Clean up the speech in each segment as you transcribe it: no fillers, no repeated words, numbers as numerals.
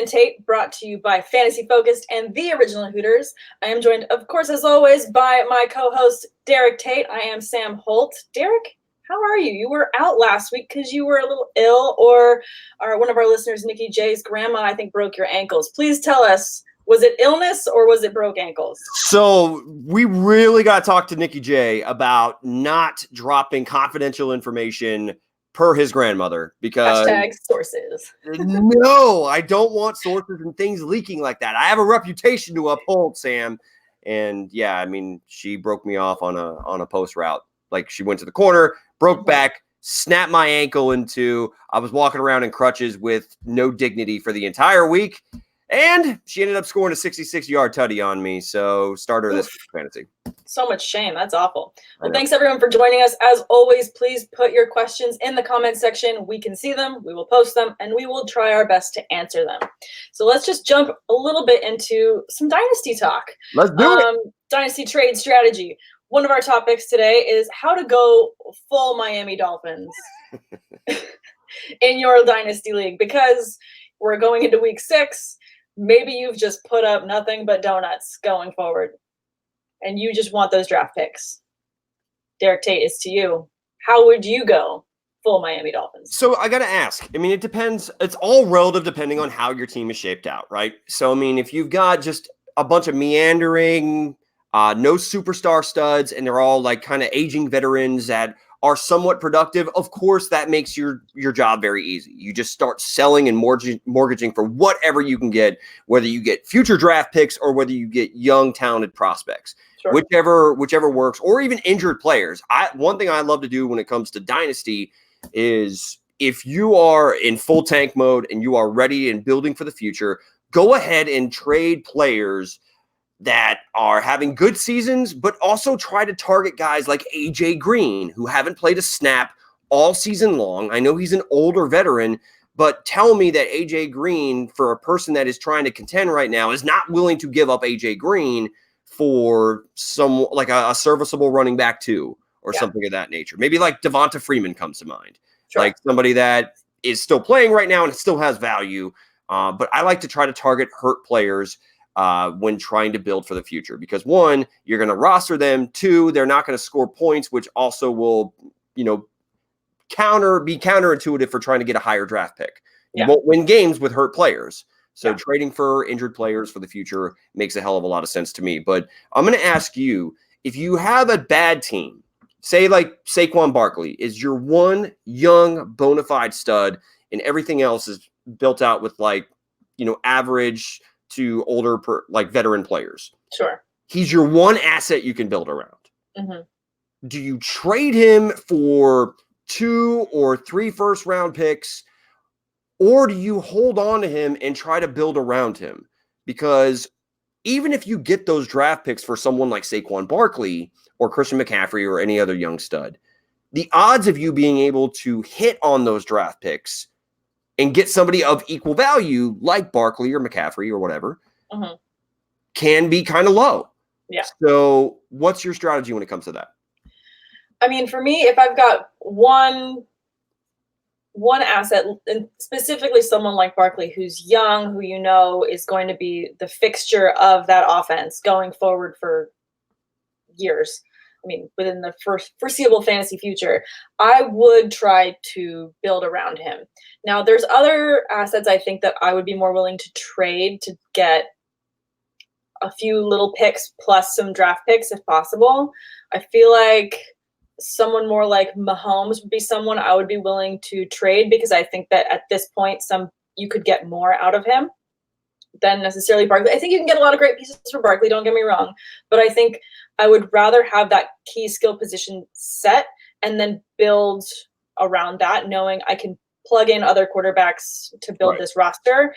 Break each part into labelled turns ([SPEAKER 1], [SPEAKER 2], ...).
[SPEAKER 1] Sam Tate, brought to you by Fantasy Focused and the Original Hooters. I am joined, of course, as always, by my co-host, Derek Tate. I am Sam Holt. Derek, how are you? You were out last week because you were a little ill, or one of our listeners, Nikki J's grandma, I think, broke your ankles. Please tell us, was it illness or was it broke ankles?
[SPEAKER 2] So we really got to talk to Nikki J about not dropping confidential information per his grandmother, because
[SPEAKER 1] hashtag sources.
[SPEAKER 2] No, I don't want sources and things leaking like that. I have a reputation to uphold, Sam. And yeah, I mean, she broke me off on a post route. Like, she went to the corner, broke back, snapped my ankle into. I was walking around in crutches with no dignity for the entire week. And she ended up scoring a 66-yard tutty on me. So starter this fantasy.
[SPEAKER 1] So much shame. That's awful. Well, thanks everyone for joining us. As always, please put your questions in the comment section. We can see them, we will post them, and we will try our best to answer them. So let's just jump a little bit into some Dynasty talk.
[SPEAKER 2] Let's do it.
[SPEAKER 1] Dynasty trade strategy. One of our topics today is how to go full Miami Dolphins in your Dynasty league, because we're going into week 6. Maybe you've just put up nothing but donuts going forward, and you just want those draft picks. Derek Tate, is to you. How would you go full Miami Dolphins?
[SPEAKER 2] So I got to ask. I mean, it depends. It's all relative depending on how your team is shaped out, right? So, I mean, if you've got just a bunch of meandering, no superstar studs, and they're all like kind of aging veterans that are somewhat productive, of course, that makes your job very easy. You just start selling and mortgaging for whatever you can get, whether you get future draft picks or whether you get young, talented prospects. Sure. Whichever works, or even injured players. One thing I love to do when it comes to Dynasty is, if you are in full tank mode and you are ready and building for the future, go ahead and trade players that are having good seasons, but also try to target guys like AJ Green, who haven't played a snap all season long. I know he's an older veteran, but tell me that AJ Green, for a person that is trying to contend right now, is not willing to give up AJ Green for some, like a serviceable running back too, or something of that nature. Maybe like Devonta Freeman comes to mind, like somebody that is still playing right now and still has value. But I like to try to target hurt players when trying to build for the future, because 1, you're going to roster them. 2, they're not going to score points, which also will, be counterintuitive for trying to get a higher draft pick. You won't win games with hurt players. So trading for injured players for the future makes a hell of a lot of sense to me. But I'm going to ask you, if you have a bad team, say like Saquon Barkley is your one young bona fide stud, and everything else is built out with average to older veteran players.
[SPEAKER 1] Sure.
[SPEAKER 2] He's your one asset you can build around.
[SPEAKER 1] Mm-hmm.
[SPEAKER 2] Do you trade him for 2 or 3 first-round picks, or do you hold on to him and try to build around him? Because even if you get those draft picks for someone like Saquon Barkley or Christian McCaffrey or any other young stud, the odds of you being able to hit on those draft picks and get somebody of equal value like Barkley or McCaffrey or whatever can be kind of low.
[SPEAKER 1] Yeah.
[SPEAKER 2] So what's your strategy when it comes to that?
[SPEAKER 1] I mean, for me, if I've got one asset, and specifically someone like Barkley, who's young, who is going to be the fixture of that offense going forward for years, I mean, within the foreseeable fantasy future, I would try to build around him. Now, there's other assets I think that I would be more willing to trade to get a few little picks plus some draft picks if possible. I feel like someone more like Mahomes would be someone I would be willing to trade, because I think that at this point, you could get more out of him than necessarily Barkley. I think you can get a lot of great pieces for Barkley, don't get me wrong, but I think I would rather have that key skill position set and then build around that, knowing I can plug in other quarterbacks to build this roster,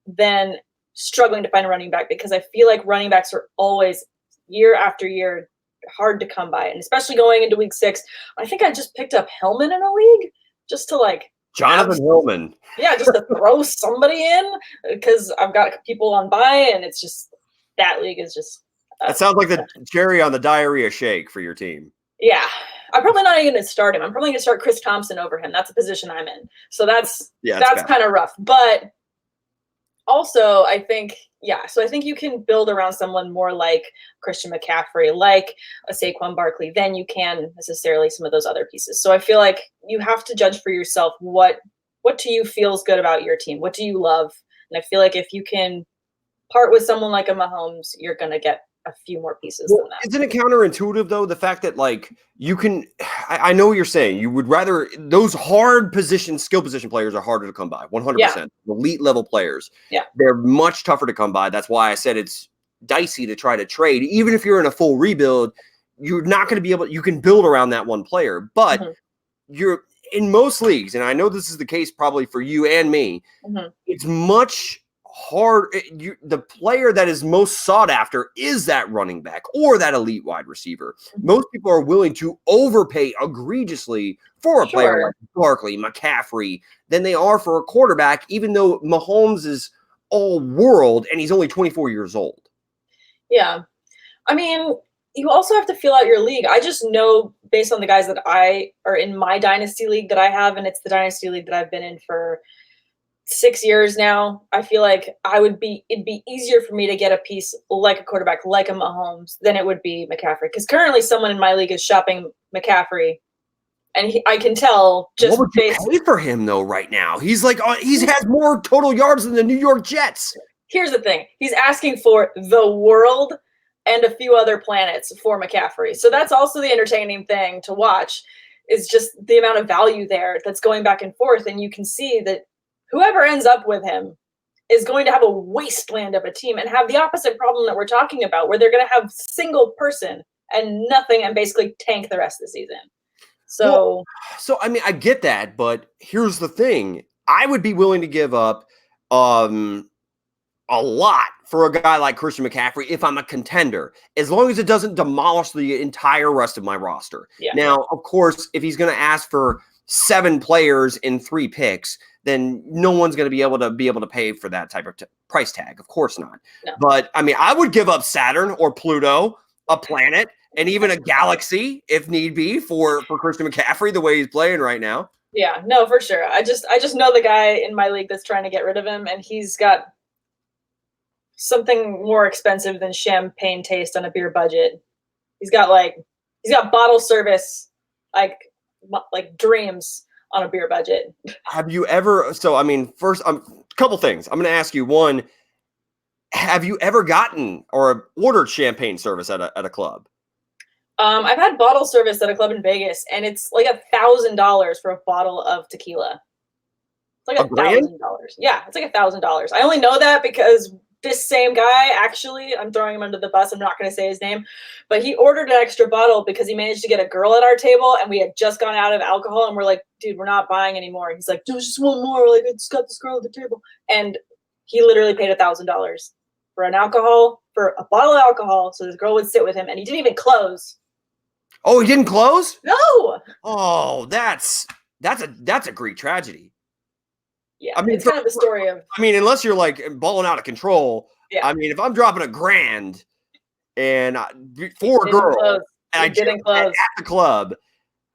[SPEAKER 1] than struggling to find a running back, because I feel like running backs are always, year after year, hard to come by. And especially going into week 6, I think I just picked up Hillman in a league just to
[SPEAKER 2] Jonathan Hillman.
[SPEAKER 1] Yeah, just to throw somebody in, because I've got people on bye, and it's just, that league is just.
[SPEAKER 2] That sounds like the cherry on the diarrhea shake for your team.
[SPEAKER 1] Yeah. I'm probably not even going to start him. I'm probably going to start Chris Thompson over him. That's a position I'm in. So that's kind of rough. But also, I think, yeah, so I think you can build around someone more like Christian McCaffrey, like a Saquon Barkley, than you can necessarily some of those other pieces. So I feel like you have to judge for yourself what to you feels good about your team. What do you love? And I feel like if you can part with someone like a Mahomes, you're going to get a few more pieces
[SPEAKER 2] Well,
[SPEAKER 1] than that.
[SPEAKER 2] isn't it counterintuitive though? The fact that like you can, I know what you're saying. You would rather those skill position players are harder to come by. 100%.
[SPEAKER 1] Yeah.
[SPEAKER 2] Elite level players.
[SPEAKER 1] Yeah.
[SPEAKER 2] They're much tougher to come by. That's why I said it's dicey to try to trade. Even if you're in a full rebuild, you're not going to be able. You can build around that one player, but you're in most leagues, and I know this is the case probably for you and me. It's much hard. The player that is most sought after is that running back or that elite wide receiver. Most people are willing to overpay egregiously for a player like Barkley, McCaffrey than they are for a quarterback, even though Mahomes is all world and he's only 24 years old.
[SPEAKER 1] Yeah. I mean, you also have to feel out your league. I just know based on the guys that are in my dynasty league that I have, and it's the dynasty league that I've been in for 6 years now. I feel like it'd be easier for me to get a piece like a quarterback, like a Mahomes, than it would be McCaffrey. Because currently someone in my league is shopping McCaffrey, and I can tell just
[SPEAKER 2] what would you pay for him though right now? He's like, he has more total yards than the New York Jets.
[SPEAKER 1] Here's the thing. He's asking for the world and a few other planets for McCaffrey. So that's also the entertaining thing to watch, is just the amount of value there that's going back and forth. And you can see that whoever ends up with him is going to have a wasteland of a team and have the opposite problem that we're talking about, where they're going to have single person and nothing and basically tank the rest of the season. So,
[SPEAKER 2] I mean, I get that, but here's the thing. I would be willing to give up a lot for a guy like Christian McCaffrey if I'm a contender, as long as it doesn't demolish the entire rest of my roster.
[SPEAKER 1] Yeah.
[SPEAKER 2] Now, of course, if he's going to ask for 7 players in 3 picks, then no one's going to be able to pay for that type of price tag. Of course not.
[SPEAKER 1] No.
[SPEAKER 2] But I mean, I would give up Saturn or Pluto, a planet, and even a galaxy if need be for Christian McCaffrey the way he's playing right now.
[SPEAKER 1] Yeah, no, for sure. I just know the guy in my league that's trying to get rid of him, and he's got something more expensive than champagne taste on a beer budget. He's got bottle service, like dreams on a beer budget.
[SPEAKER 2] Have you ever? So, I mean, first, a couple things. I'm going to ask you. One, have you ever gotten or ordered champagne service at a club?
[SPEAKER 1] I've had bottle service at a club in Vegas, and it's like $1,000 for a bottle of tequila. It's like $1,000. Yeah, it's like $1,000. I only know that because this same guy, actually, I'm throwing him under the bus. I'm not going to say his name, but he ordered an extra bottle because he managed to get a girl at our table, and we had just gone out of alcohol, and we're like, dude, we're not buying anymore. He's like, there's just one more. We're like, I just got this girl at the table. And he literally paid $1,000 for a bottle of alcohol, so this girl would sit with him, and he didn't even close.
[SPEAKER 2] Oh, he didn't close?
[SPEAKER 1] No.
[SPEAKER 2] Oh, that's a Greek tragedy.
[SPEAKER 1] Yeah, I mean, it's kind of the story of.
[SPEAKER 2] I mean, unless you're like balling out of control.
[SPEAKER 1] Yeah.
[SPEAKER 2] I mean, if I'm dropping $1,000 and for a girl, and I didn't close at the club,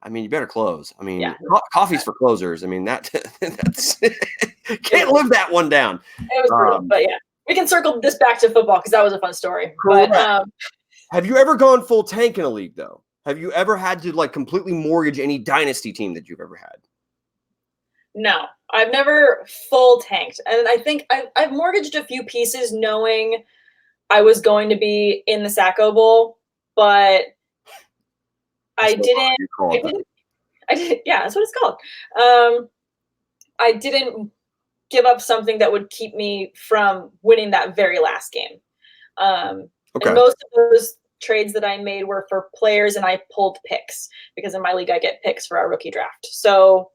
[SPEAKER 2] I mean, you better close. I mean, coffee's for closers. I mean, that's can't live that one down.
[SPEAKER 1] It was brutal, but yeah, we can circle this back to football because that was a fun story.
[SPEAKER 2] Correct.
[SPEAKER 1] But
[SPEAKER 2] have you ever gone full tank in a league though? Have you ever had to like completely mortgage any dynasty team that you've ever had?
[SPEAKER 1] No, I've never full tanked. And I think I've mortgaged a few pieces knowing I was going to be in the Sacco Bowl, but I didn't. Yeah, that's what it's called. I didn't give up something that would keep me from winning that very last game. And most of those trades that I made were for players, and I pulled picks because in my league I get picks for our rookie draft. So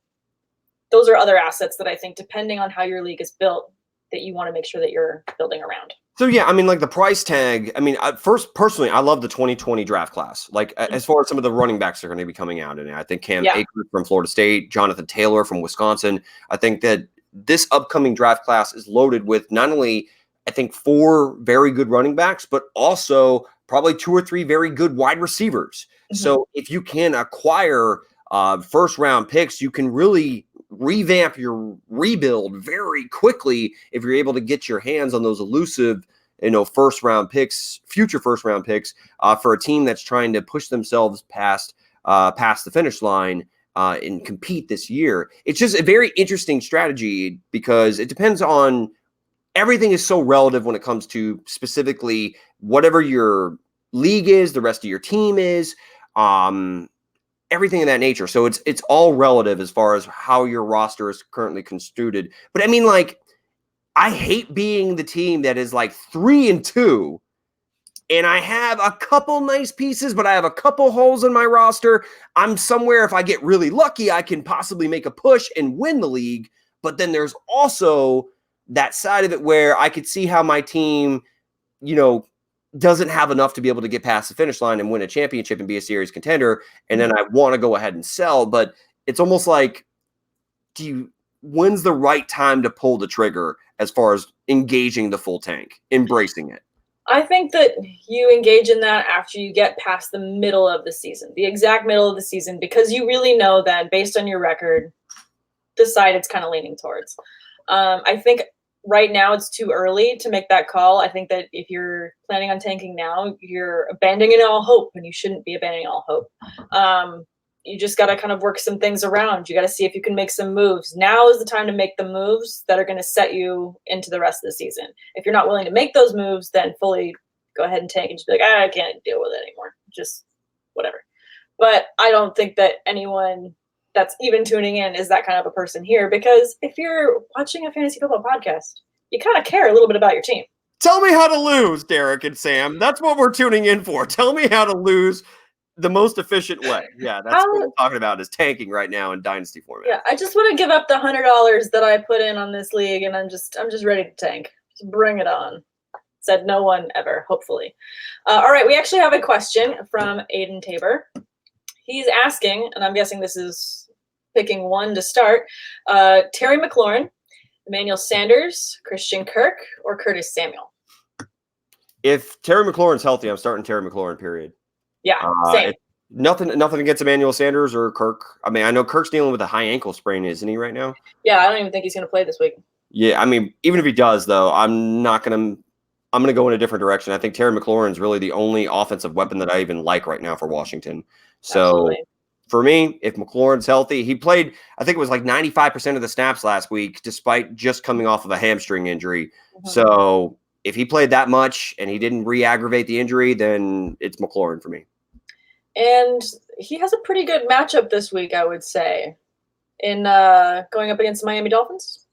[SPEAKER 1] those are other assets that I think, depending on how your league is built, that you want to make sure that you're building around.
[SPEAKER 2] So, yeah, I mean, like the price tag, I mean, personally, I love the 2020 draft class. Like, as far as some of the running backs that are going to be coming out, and I think Cam Akers from Florida State, Jonathan Taylor from Wisconsin, I think that this upcoming draft class is loaded with not only, I think, 4 very good running backs, but also probably 2 or 3 very good wide receivers. So if you can acquire first-round picks, you can really revamp your rebuild very quickly if you're able to get your hands on those elusive, future first round picks for a team that's trying to push themselves past the finish line and compete this year. It's just a very interesting strategy because it depends on everything is so relative when it comes to specifically whatever your league is, the rest of your team is, everything of that nature. So it's all relative as far as how your roster is currently constructed. But I mean, like, I hate being the team that is like 3-2 and I have a couple nice pieces, but I have a couple holes in my roster. I'm somewhere, if I get really lucky, I can possibly make a push and win the league. But then there's also that side of it where I could see how my team, doesn't have enough to be able to get past the finish line and win a championship and be a series contender. And then I want to go ahead and sell, but it's almost like, when's the right time to pull the trigger as far as engaging the full tank, embracing it?
[SPEAKER 1] I think that you engage in that after you get past the middle of the season, the exact middle of the season, because you really know then, based on your record, the side it's kind of leaning towards. I think right now it's too early to make that call. I think that if you're planning on tanking now, you're abandoning all hope, and you shouldn't be abandoning all hope. You just got to kind of work some things around. You got to see if you can make some moves. Now is the time to make the moves that are going to set you into the rest of the season. If you're not willing to make those moves, then fully go ahead and tank and just be like, I can't deal with it anymore. Just whatever. But I don't think that anyone that's even tuning in is that kind of a person here, because if you're watching a fantasy football podcast, you kind of care a little bit about your team.
[SPEAKER 2] Tell me how to lose, Derek and Sam. That's what we're tuning in for. Tell me how to lose the most efficient way. Yeah, that's what we're talking about, is tanking right now in Dynasty format.
[SPEAKER 1] Yeah, I just want to give up the $100 that I put in on this league, and I'm just ready to tank. Just bring it on. Said no one ever, hopefully. All right, we actually have a question from Aiden Tabor. He's asking, and I'm guessing this is picking one to start, Terry McLaurin, Emmanuel Sanders, Christian Kirk, or Curtis Samuel?
[SPEAKER 2] If Terry McLaurin's healthy, I'm starting Terry McLaurin, period.
[SPEAKER 1] Yeah, same.
[SPEAKER 2] Nothing against Emmanuel Sanders or Kirk. I mean, I know Kirk's dealing with a high ankle sprain, isn't he, right now?
[SPEAKER 1] Yeah, I don't even think he's going to play this week.
[SPEAKER 2] Yeah, I mean, even if he does, though, I'm going to go in a different direction. I think Terry McLaurin's really the only offensive weapon that I even like right now for Washington. So Absolutely. For me, if McLaurin's healthy, he played, I think it was like 95% of the snaps last week, despite just coming off of a hamstring injury. Mm-hmm. So if he played that much and he didn't re-aggravate the injury, then it's McLaurin for me.
[SPEAKER 1] And he has a pretty good matchup this week, I would say, in going up against the Miami Dolphins.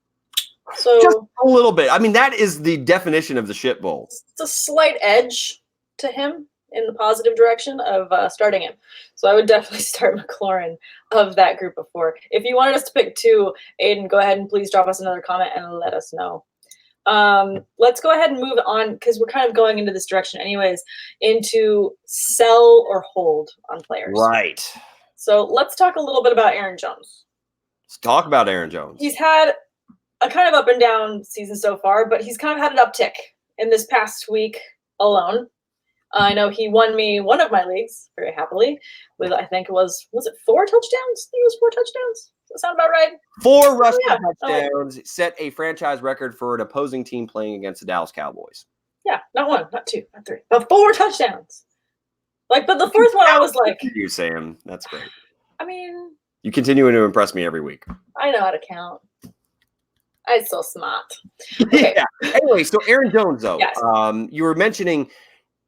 [SPEAKER 1] So
[SPEAKER 2] just a little bit. I mean, that is the definition of the shit bowl.
[SPEAKER 1] It's a slight edge to him in the positive direction of starting him. So I would definitely start McLaurin of that group of four. If you wanted us to pick two, Aiden, go ahead and please drop us another comment and let us know. Let's go ahead and move on, because we're kind of going into this direction anyways, into sell or hold on players.
[SPEAKER 2] Right.
[SPEAKER 1] So let's talk a little bit about Aaron Jones.
[SPEAKER 2] Let's talk about Aaron Jones.
[SPEAKER 1] He's had a kind of up and down season so far, but he's kind of had an uptick in this past week alone. I know he won me one of my leagues very happily with, I think it was it 4 touchdowns? I think it was 4 touchdowns. Does that sound about right?
[SPEAKER 2] 4 rushing touchdowns, set a franchise record for an opposing team playing against the Dallas Cowboys.
[SPEAKER 1] Yeah, not 1, not 2, not 3, but 4 touchdowns. But the fourth one I was like,
[SPEAKER 2] you, Sam. That's great.
[SPEAKER 1] I mean,
[SPEAKER 2] you continue to impress me every week.
[SPEAKER 1] I know how to count. I'm so smart. Okay.
[SPEAKER 2] Yeah. Anyway, so Aaron Jones, though,
[SPEAKER 1] yes.
[SPEAKER 2] You were mentioning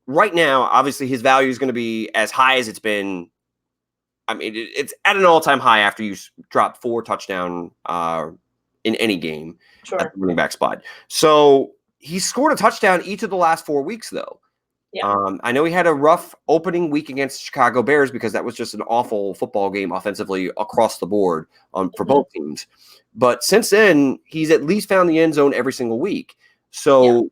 [SPEAKER 2] right now, obviously his value is going to be as high as it's been. I mean, it's at an all-time high after you drop 4 touchdowns in any game at the running back spot. So he scored a touchdown each of the last 4 weeks, though. Yeah. I know he had a rough opening week against the Chicago Bears because that was just an awful football game offensively across the board for both teams. But since then, he's at least found the end zone every single week. So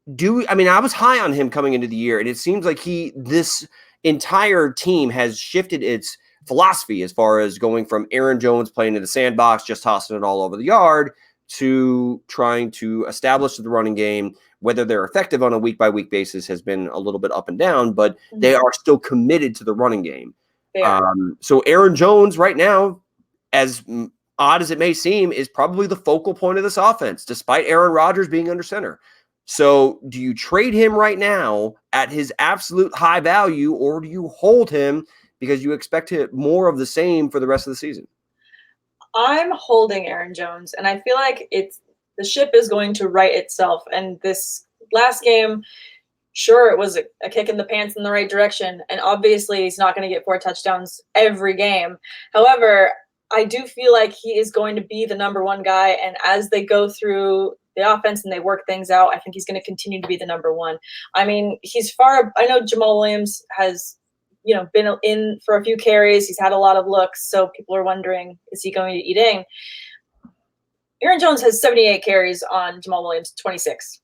[SPEAKER 2] I was high on him coming into the year, and it seems like this entire team has shifted its philosophy as far as going from Aaron Jones playing in the sandbox, just tossing it all over the yard, to trying to establish the running game. Whether they're effective on a week-by-week basis has been a little bit up and down, but they are still committed to the running game. So Aaron Jones right now, as odd as it may seem, is probably the focal point of this offense, despite Aaron Rodgers being under center. So do you trade him right now at his absolute high value, or do you hold him because you expect more of the same for the rest of the season?
[SPEAKER 1] I'm holding Aaron Jones, and I feel like the ship is going to right itself. And this last game, sure, it was a kick in the pants in the right direction, and obviously he's not going to get 4 touchdowns every game. However, I do feel like he is going to be the number one guy, and as they go through the offense and they work things out, I think he's going to continue to be the number one. I mean, I know Jamal Williams has, been in for a few carries. He's had a lot of looks, so people are wondering, is he going to eat in? Aaron Jones has 78 carries on Jamal Williams, 26.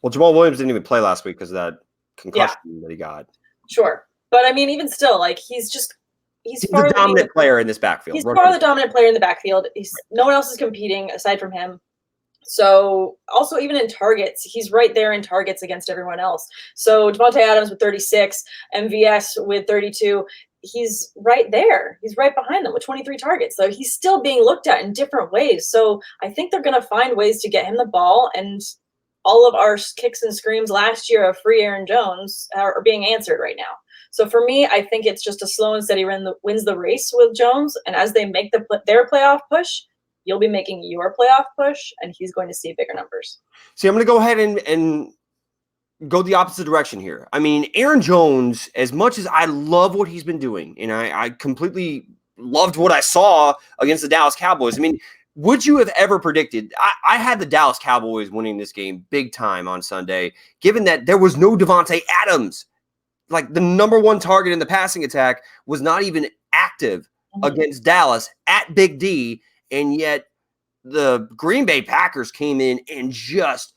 [SPEAKER 2] Well, Jamal Williams didn't even play last week because of that concussion that he got.
[SPEAKER 1] Sure. But I mean, even still, like he's
[SPEAKER 2] the dominant player in this backfield.
[SPEAKER 1] He's far the dominant player in the backfield. No one else is competing aside from him. So also even in targets, he's right there in targets against everyone else. So Devontae Adams with 36, MVS with 32. He's right there. He's right behind them with 23 targets. So he's still being looked at in different ways. So I think they're going to find ways to get him the ball, and all of our kicks and screams last year of free Aaron Jones are being answered right now. So for me, I think it's just a slow and steady wins the race with Jones. And as they make their playoff push, you'll be making your playoff push, and he's going to see bigger numbers.
[SPEAKER 2] See, I'm going to go ahead and go the opposite direction here. I mean, Aaron Jones, as much as I love what he's been doing, and I completely loved what I saw against the Dallas Cowboys. I mean, would you have ever predicted? I had the Dallas Cowboys winning this game big time on Sunday, given that there was no Devontae Adams. Like, the number one target in the passing attack was not even active against Dallas at Big D, and yet the Green Bay Packers came in and just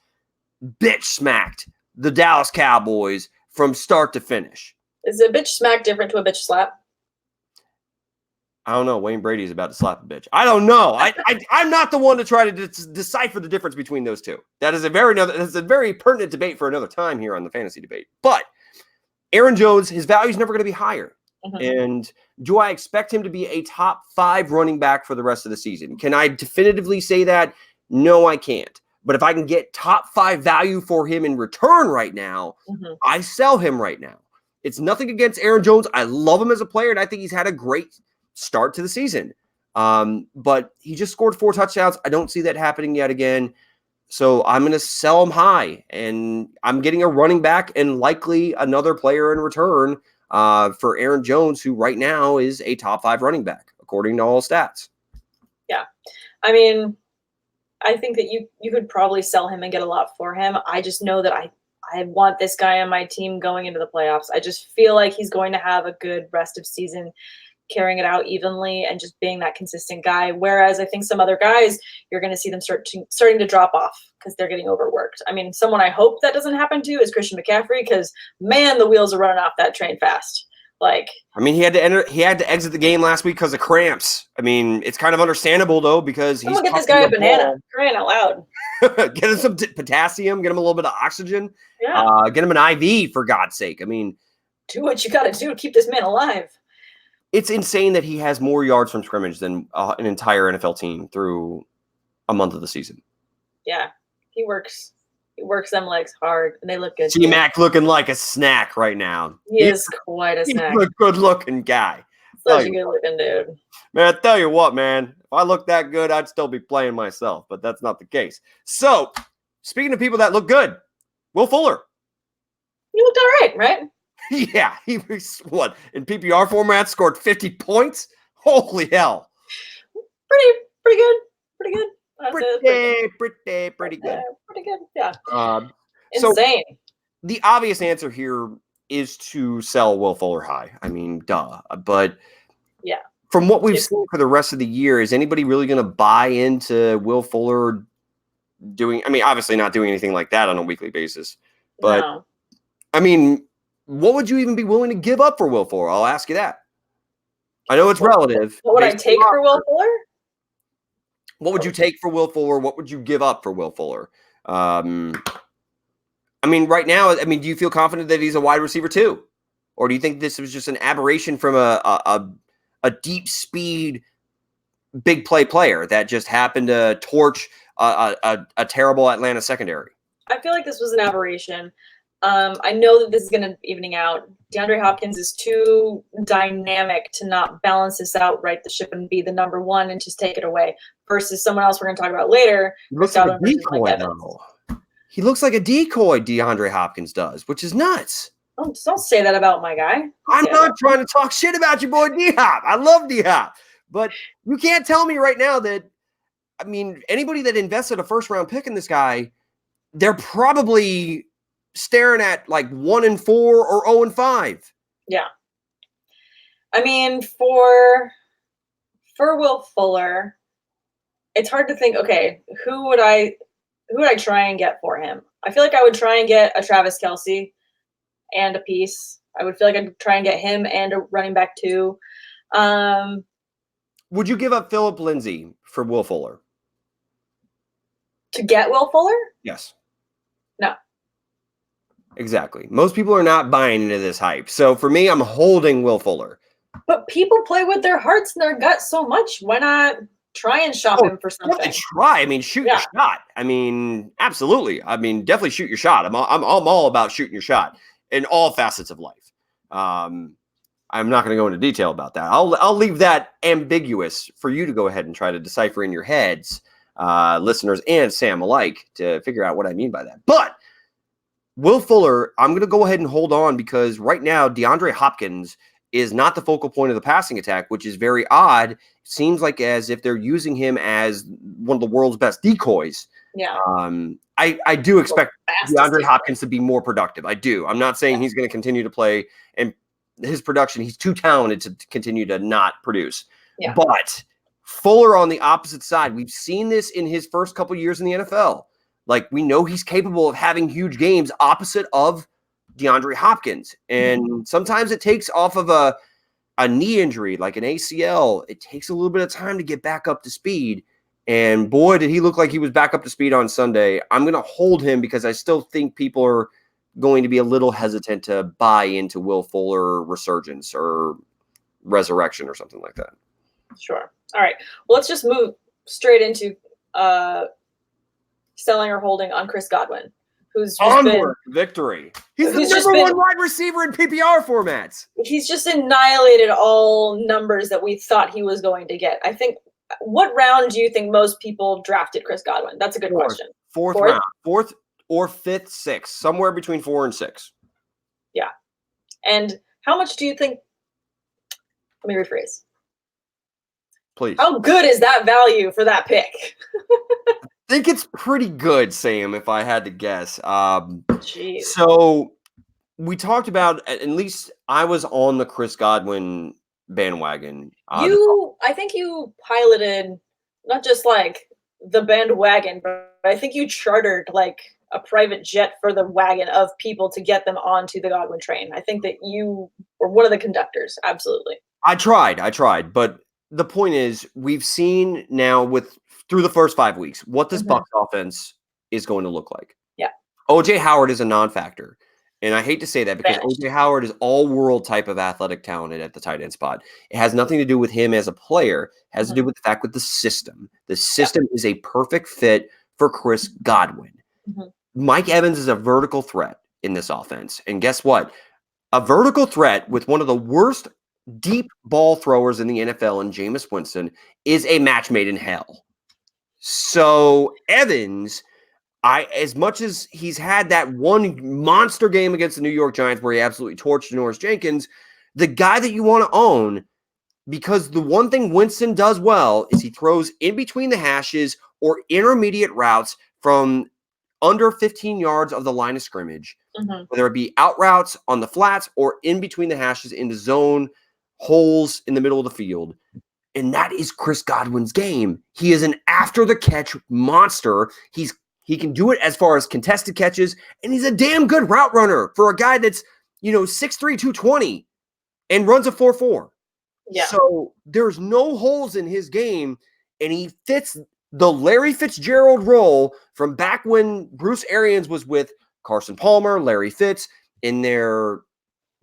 [SPEAKER 2] bitch smacked the Dallas Cowboys from start to finish.
[SPEAKER 1] Is a bitch smack different to a bitch slap?
[SPEAKER 2] I don't know. Wayne Brady is about to slap a bitch. I don't know. I'm not the one to try to decipher the difference between those two. That's a very pertinent debate for another time here on the fantasy debate. But Aaron Jones, his value is never going to be higher. And do I expect him to be a top 5 running back for the rest of the season? Can I definitively say that? No, I can't. But if I can get top 5 value for him in return right now, I sell him right now. It's nothing against Aaron Jones. I love him as a player, and I think he's had a great start to the season. But he just scored 4 touchdowns. I don't see that happening yet again. So I'm going to sell him high, and I'm getting a running back and likely another player in return for Aaron Jones, who right now is a top 5 running back, according to all stats.
[SPEAKER 1] Yeah. I mean, I think that you could probably sell him and get a lot for him. I just know that I want this guy on my team going into the playoffs. I just feel like he's going to have a good rest of season, carrying it out evenly and just being that consistent guy. Whereas I think some other guys, you're going to see them starting to drop off because they're getting overworked. I mean, someone I hope that doesn't happen to is Christian McCaffrey, because man, the wheels are running off that train fast. Like, I
[SPEAKER 2] mean, he had to exit the game last week because of cramps. I mean, it's kind of understandable though, because
[SPEAKER 1] he's get this guy a banana. Crying out loud.
[SPEAKER 2] Get him some potassium, get him a little bit of oxygen.
[SPEAKER 1] Yeah.
[SPEAKER 2] Get him an IV, for God's sake. I mean,
[SPEAKER 1] do what you got to do to keep this man alive.
[SPEAKER 2] It's insane that he has more yards from scrimmage than an entire NFL team through a month of the season.
[SPEAKER 1] Yeah, he works them legs hard, and they look good.
[SPEAKER 2] T-Mac looking like a snack right now.
[SPEAKER 1] He is quite a snack.
[SPEAKER 2] He's a good-looking guy.
[SPEAKER 1] Such a good-looking dude.
[SPEAKER 2] Man, I tell you what, man. If I looked that good, I'd still be playing myself, but that's not the case. So, speaking of people that look good, Will Fuller.
[SPEAKER 1] He looked all right, right?
[SPEAKER 2] Yeah, he was, in PPR format, scored 50 points? Holy hell.
[SPEAKER 1] Pretty good. Pretty good, yeah. Insane.
[SPEAKER 2] So the obvious answer here is to sell Will Fuller high. I mean, duh. But
[SPEAKER 1] yeah,
[SPEAKER 2] from what we've seen for the rest of the year, is anybody really going to buy into Will Fuller doing, I mean, obviously not doing anything like that on a weekly basis. But,
[SPEAKER 1] no.
[SPEAKER 2] I mean, what would you even be willing to give up for Will Fuller? I'll ask you that. I know it's relative.
[SPEAKER 1] What would I take for Will Fuller?
[SPEAKER 2] What would you take for Will Fuller? What would you give up for Will Fuller? I mean, right now, do you feel confident that he's a wide receiver too? Or do you think this was just an aberration from a deep speed big play player that just happened to torch a terrible Atlanta secondary.
[SPEAKER 1] I feel like this was an aberration. I know that this is going to evening out. DeAndre Hopkins is too dynamic to not balance this out, right the ship and be the number one and just take it away. Versus someone else we're going to talk about later.
[SPEAKER 2] He looks like a decoy, though. He looks like a decoy, DeAndre Hopkins does, which is nuts.
[SPEAKER 1] Don't say that about my guy.
[SPEAKER 2] I'm not trying to talk shit about your boy D-Hop. I love D-Hop. But you can't tell me right now that, I mean, anybody that invested a first-round pick in this guy, they're probably staring at like 1-4 or 0-5.
[SPEAKER 1] Yeah. I mean, for Will Fuller, it's hard to think, okay, who would I try and get for him? I feel like I would try and get a Travis Kelce and a piece. I would feel like I'd try and get him and a running back too.
[SPEAKER 2] Would you give up Phillip Lindsay for Will Fuller?
[SPEAKER 1] To get Will Fuller?
[SPEAKER 2] Yes.
[SPEAKER 1] No.
[SPEAKER 2] Exactly. Most people are not buying into this hype. So for me, I'm holding Will Fuller.
[SPEAKER 1] But people play with their hearts and their guts so much. Why not try and shop him for something?
[SPEAKER 2] Try. I mean, shoot your shot. I mean, absolutely. I mean, definitely shoot your shot. I'm all about shooting your shot in all facets of life. I'm not going to go into detail about that. I'll leave that ambiguous for you to go ahead and try to decipher in your heads, listeners and Sam alike, to figure out what I mean by that. But Will Fuller, I'm going to go ahead and hold on because right now DeAndre Hopkins is not the focal point of the passing attack, which is very odd. It seems like as if they're using him as one of the world's best decoys.
[SPEAKER 1] Yeah.
[SPEAKER 2] I do expect DeAndre Hopkins to be more productive. I do. I'm not saying he's going to continue to play and his production. He's too talented to continue to not produce. Yeah. But Fuller on the opposite side, we've seen this in his first couple years in the NFL. Like, we know he's capable of having huge games opposite of DeAndre Hopkins. And sometimes it takes off of a knee injury, like an ACL. It takes a little bit of time to get back up to speed. And boy, did he look like he was back up to speed on Sunday. I'm going to hold him because I still think people are going to be a little hesitant to buy into Will Fuller resurgence or resurrection or something like that.
[SPEAKER 1] Sure. All right. Well, let's just move straight into selling or holding on Chris Godwin, who's just been
[SPEAKER 2] victory. He's the number one wide receiver in PPR formats.
[SPEAKER 1] He's just annihilated all numbers that we thought he was going to get. I think, what round do you think most people drafted Chris Godwin? That's a good question.
[SPEAKER 2] Fourth round. Fourth or fifth, sixth, somewhere between 4 and 6.
[SPEAKER 1] Yeah. And how much do you think? Let me rephrase.
[SPEAKER 2] Please.
[SPEAKER 1] How good is that value for that pick?
[SPEAKER 2] I think it's pretty good, Sam, if I had to guess. So we talked about, at least I was on the Chris Godwin bandwagon.
[SPEAKER 1] I think you piloted not just like the bandwagon, but I think you chartered like a private jet for the wagon of people to get them onto the Godwin train. I think that you were one of the conductors. Absolutely.
[SPEAKER 2] I tried. But the point is, we've seen now through the first 5 weeks what this Bucs offense is going to look like.
[SPEAKER 1] Yeah.
[SPEAKER 2] OJ Howard is a non-factor. And I hate to say that because OJ Howard is all-world type of athletic talented at the tight end spot. It has nothing to do with him as a player. It has to do with the fact with the system. The system is a perfect fit for Chris Godwin. Mike Evans is a vertical threat in this offense. And guess what? A vertical threat with one of the worst deep ball throwers in the NFL in Jameis Winston is a match made in hell. So Evans, as much as he's had that one monster game against the New York Giants where he absolutely torched Norris Jenkins, the guy that you want to own, because the one thing Winston does well is he throws in between the hashes or intermediate routes from under 15 yards of the line of scrimmage, whether it be out routes on the flats or in between the hashes in the zone holes in the middle of the field. And that is Chris Godwin's game. He is an after the catch monster. He can do it as far as contested catches, and he's a damn good route runner for a guy that's, 6'3", 220 and runs a 4.4.
[SPEAKER 1] Yeah.
[SPEAKER 2] So there's no holes in his game, and he fits the Larry Fitzgerald role from back when Bruce Arians was with Carson Palmer, Larry Fitz in their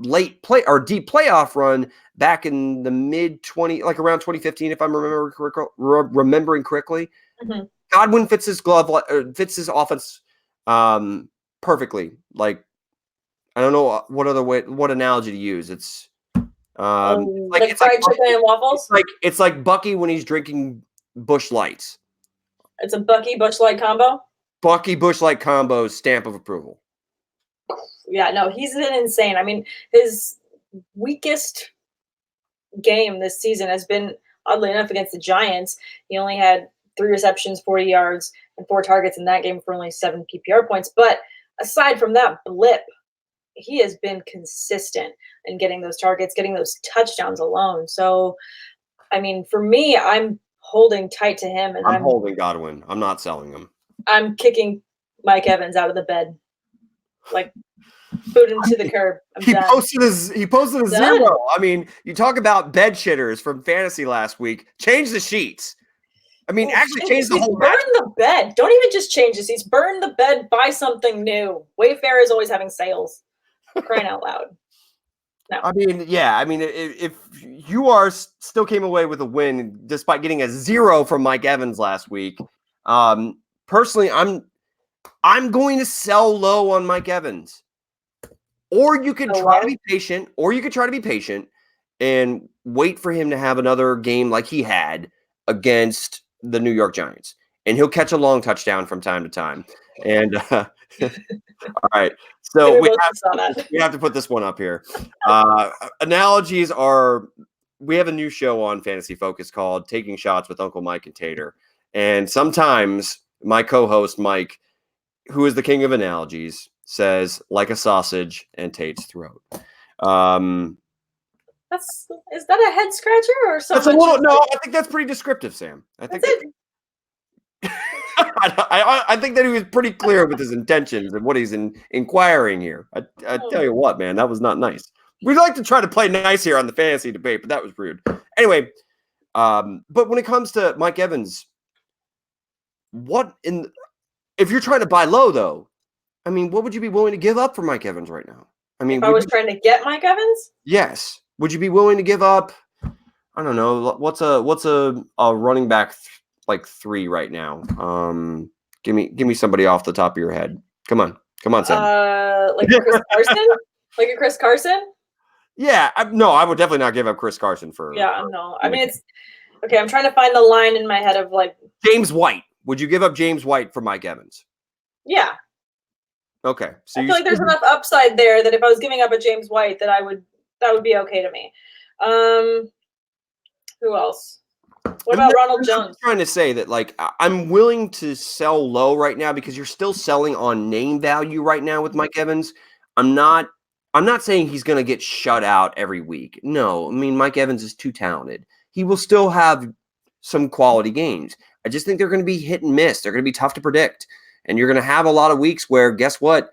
[SPEAKER 2] late play or deep playoff run back in the mid 20, like around 2015, if I'm remembering correctly.
[SPEAKER 1] Mm-hmm.
[SPEAKER 2] Godwin fits his fits his offense perfectly. Like, I don't know what analogy to use. It's
[SPEAKER 1] like fried chicken and waffles.
[SPEAKER 2] It's like Bucky when he's drinking Busch Lights.
[SPEAKER 1] It's a Bucky Busch Light combo.
[SPEAKER 2] Bucky Busch Light combo stamp of approval.
[SPEAKER 1] Yeah, no, he's been insane. I mean, his weakest game this season has been, oddly enough, against the Giants. He only had 3 receptions, 40 yards, and 4 targets in that game for only 7 PPR points. But aside from that blip, he has been consistent in getting those targets, getting those touchdowns alone. So, I mean, for me, I'm holding tight to him, and
[SPEAKER 2] I'm holding Godwin. I'm not selling him.
[SPEAKER 1] I'm kicking Mike Evans out of the bed, like boot him to the curb.
[SPEAKER 2] He posted a 0. I mean, you talk about bed shitters from fantasy last week. Change the sheets. I mean, actually change the whole
[SPEAKER 1] burn the bed. Don't even just change the seats. Burn the bed. Buy something new. Wayfair is always having sales. Crying out loud. No.
[SPEAKER 2] I mean, yeah. I mean, if you still came away with a win despite getting a 0 from Mike Evans last week, personally, I'm going to sell low on Mike Evans. Or you could try to be patient. And wait for him to have another game like he had against the New York Giants. And he'll catch a long touchdown from time to time. And all right. So we have to put this one up here. Analogies are, we have a new show on Fantasy Focus called Taking Shots with Uncle Mike and Tater. And sometimes my co-host, Mike, who is the king of analogies, says like a sausage and Tate's throat.
[SPEAKER 1] Is that a head scratcher or something?
[SPEAKER 2] No, I think that's pretty descriptive, Sam. I think I think that he was pretty clear with his intentions and what he's inquiring here. I tell you what, man, that was not nice. We'd like to try to play nice here on the fantasy debate, but that was rude. Anyway, but when it comes to Mike Evans, if you're trying to buy low though, I mean, what would you be willing to give up for Mike Evans right now? I mean,
[SPEAKER 1] if I was trying to get Mike Evans?
[SPEAKER 2] Yes. Would you be willing to give up? I don't know. What's a running back like 3 right now? Give me somebody off the top of your head. Come on, Sam.
[SPEAKER 1] Like a Chris Carson? Like a Chris Carson?
[SPEAKER 2] Yeah. I would definitely not give up Chris Carson for.
[SPEAKER 1] Yeah, no. I mean, it's okay. I'm trying to find the line in my head of like
[SPEAKER 2] James White. Would you give up James White for Mike Evans?
[SPEAKER 1] Yeah.
[SPEAKER 2] Okay. So
[SPEAKER 1] I feel like there's enough upside there that if I was giving up a James White, that would be okay to me. Who else? What about Ronald Jones?
[SPEAKER 2] I'm trying to say that like I'm willing to sell low right now because you're still selling on name value right now with Mike Evans. I'm not saying he's going to get shut out every week. No, I mean Mike Evans is too talented. He will still have some quality games. I just think they're going to be hit and miss. They're going to be tough to predict. And you're going to have a lot of weeks where, guess what?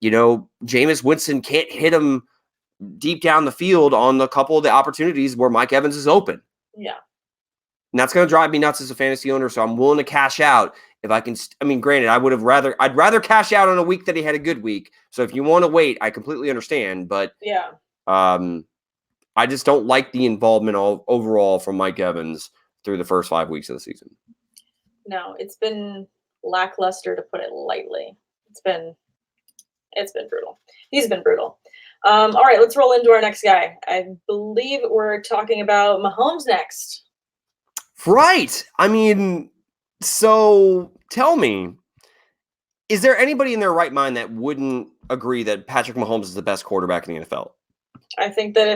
[SPEAKER 2] You know, Jameis Winston can't hit him deep down the field on a couple of the opportunities where Mike Evans is open.
[SPEAKER 1] Yeah.
[SPEAKER 2] And that's going to drive me nuts as a fantasy owner. So I'm willing to cash out if I can. I mean, granted, I'd rather cash out on a week that he had a good week. So if you want to wait, I completely understand. But
[SPEAKER 1] yeah,
[SPEAKER 2] I just don't like the involvement overall from Mike Evans through the first 5 weeks of the season.
[SPEAKER 1] No, it's been lackluster, to put it lightly. It's been brutal. He's been brutal. All right, let's roll into our next guy. I believe we're talking about Mahomes next.
[SPEAKER 2] Right. I mean, so tell me, is there anybody in their right mind that wouldn't agree that Patrick Mahomes is the best quarterback in the NFL?
[SPEAKER 1] I think that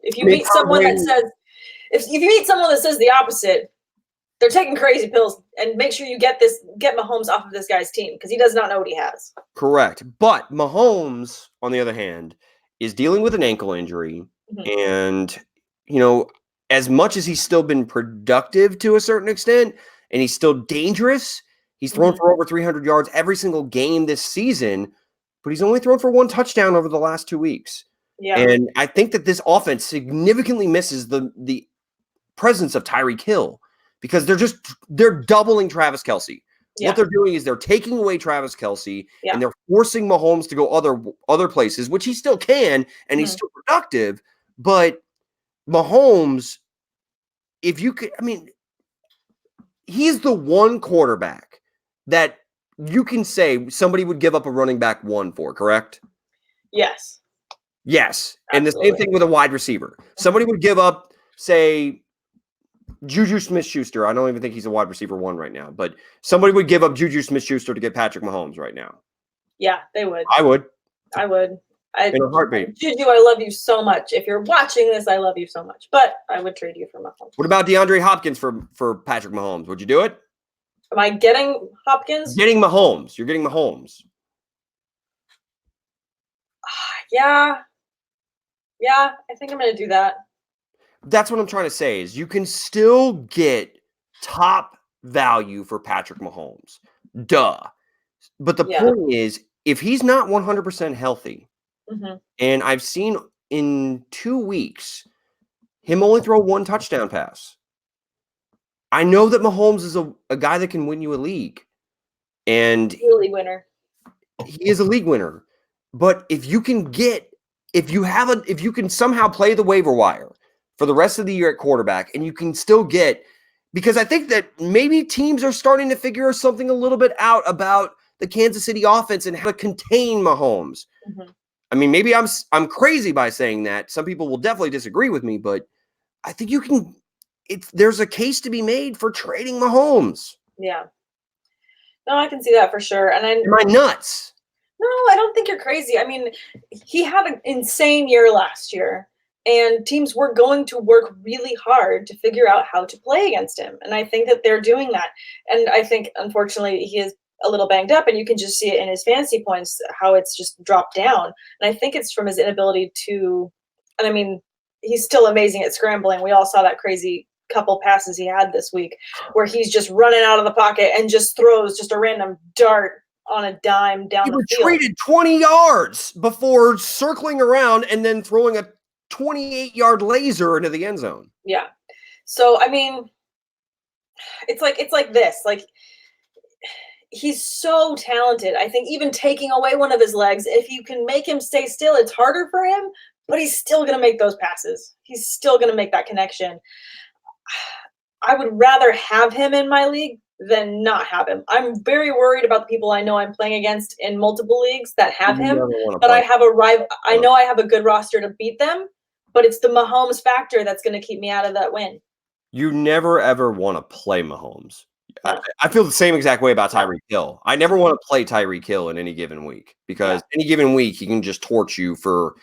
[SPEAKER 1] if you meet someone that says the opposite, they're taking crazy pills, and make sure you get Mahomes off of this guy's team because he does not know what he has.
[SPEAKER 2] Correct. But Mahomes, on the other hand, is dealing with an ankle injury. Mm-hmm. And, you know, as much as he's still been productive to a certain extent, and he's still dangerous, he's thrown for over 300 yards every single game this season, but he's only thrown for 1 touchdown over the last 2 weeks. Yeah. And I think that this offense significantly misses the presence of Tyreek Hill. Because they're doubling Travis Kelce,
[SPEAKER 1] Yeah.
[SPEAKER 2] What they're doing is they're taking away Travis Kelce
[SPEAKER 1] Yeah.
[SPEAKER 2] and they're forcing Mahomes to go other places, which he still can, and he's still productive. But Mahomes, if you could, I mean, he's the one quarterback that you can say somebody would give up a running back one for, correct?
[SPEAKER 1] Yes.
[SPEAKER 2] Yes. And the same
[SPEAKER 1] Absolutely.
[SPEAKER 2] thing with a wide receiver. Somebody would give up, say, Juju Smith-Schuster. I don't even think he's a wide receiver one right now, but somebody would give up Juju Smith-Schuster to get Patrick Mahomes right now.
[SPEAKER 1] Yeah, they would.
[SPEAKER 2] I would.
[SPEAKER 1] I would.
[SPEAKER 2] In a heartbeat.
[SPEAKER 1] Juju, I love you so much. If you're watching this, I love you so much. But I would trade you for Mahomes.
[SPEAKER 2] What about DeAndre Hopkins for Patrick Mahomes? Would you do it?
[SPEAKER 1] Am I getting Hopkins?
[SPEAKER 2] Getting Mahomes. You're getting Mahomes.
[SPEAKER 1] Yeah. Yeah, I think I'm going to do that.
[SPEAKER 2] That's what I'm trying to say is you can still get top value for Patrick Mahomes. Duh. But the point is, if he's not 100% healthy, and I've seen in 2 weeks him only throw one touchdown pass. I know that Mahomes is a guy that can win you a league. And
[SPEAKER 1] he's a league winner.
[SPEAKER 2] He is a league winner. But if you can somehow play the waiver wire for the rest of the year at quarterback, and you can still get, because I think that maybe teams are starting to figure something a little bit out about the Kansas City offense and how to contain Mahomes. I mean, maybe I'm crazy by saying that. Some people will definitely disagree with me, but I think you can. There's a case to be made for trading Mahomes.
[SPEAKER 1] Yeah. No, I can see that for sure. And
[SPEAKER 2] am I nuts?
[SPEAKER 1] No, I don't think you're crazy. I mean, he had an insane year last year, and teams were going to work really hard to figure out how to play against him. And I think that they're doing that. And I think, unfortunately, he is a little banged up, and you can just see it in his fantasy points, how it's just dropped down. And I think it's from his inability to, and I mean, he's still amazing at scrambling. We all saw that crazy couple passes he had this week where he's just running out of the pocket and just throws just a random dart on a dime down the field.
[SPEAKER 2] He retreated 20 yards before circling around and then throwing a 28-yard laser into the end zone.
[SPEAKER 1] Yeah. So, I mean, it's like this. Like, he's so talented. I think even taking away one of his legs, if you can make him stay still, it's harder for him, but he's still going to make those passes. He's still going to make that connection. I would rather have him in my league than not have him. I'm very worried about the people I know I'm playing against in multiple leagues that have him, but I have a rival. I know I have a good roster to beat them, but it's the Mahomes factor that's going to keep me out of that win.
[SPEAKER 2] You never, ever want to play Mahomes. I feel the same exact way about Tyreek Hill. I never want to play Tyreek Hill in any given week because any given week he can just torch you for,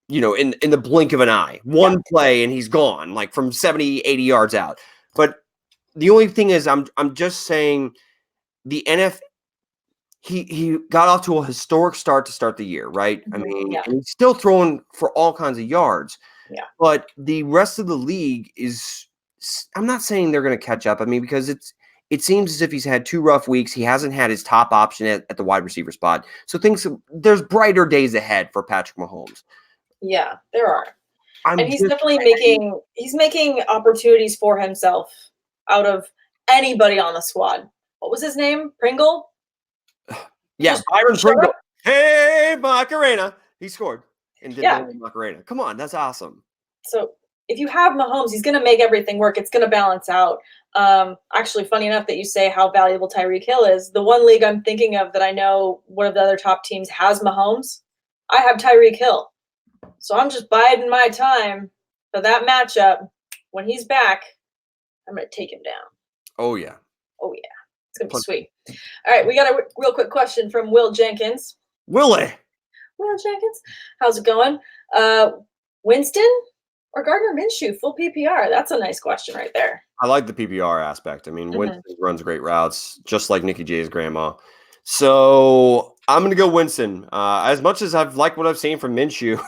[SPEAKER 2] in the blink of an eye. One play and he's gone, like from 70, 80 yards out. But the only thing is I'm just saying the NFL, he got off to a historic start to start the year, right? I mean, and he's still throwing for all kinds of yards.
[SPEAKER 1] Yeah.
[SPEAKER 2] But the rest of the league I'm not saying they're going to catch up. I mean, because it seems as if he's had 2 rough weeks. He hasn't had his top option at the wide receiver spot. So there's brighter days ahead for Patrick Mahomes.
[SPEAKER 1] Yeah, there are. And he's definitely making opportunities for himself out of anybody on the squad. What was his name? Pringle?
[SPEAKER 2] Yeah, Byron Pringle. Hey, Macarena. He scored and did Macarena. Come on, that's awesome.
[SPEAKER 1] So if you have Mahomes, he's going to make everything work. It's going to balance out. Actually, funny enough that you say how valuable Tyreek Hill is. The one league I'm thinking of that I know one of the other top teams has Mahomes, I have Tyreek Hill. So I'm just biding my time for that matchup. When he's back, I'm going to take him down.
[SPEAKER 2] Oh, yeah.
[SPEAKER 1] Oh, yeah. It's going to be sweet. All right, we got a real quick question from Will Jenkins.
[SPEAKER 2] Willie.
[SPEAKER 1] Will Jenkins, how's it going? Winston or Gardner Minshew, full PPR? That's a nice question right there.
[SPEAKER 2] I like the PPR aspect. I mean, Winston runs great routes, just like Nicky J's grandma. So I'm going to go Winston. As much as I've liked what I've seen from Minshew,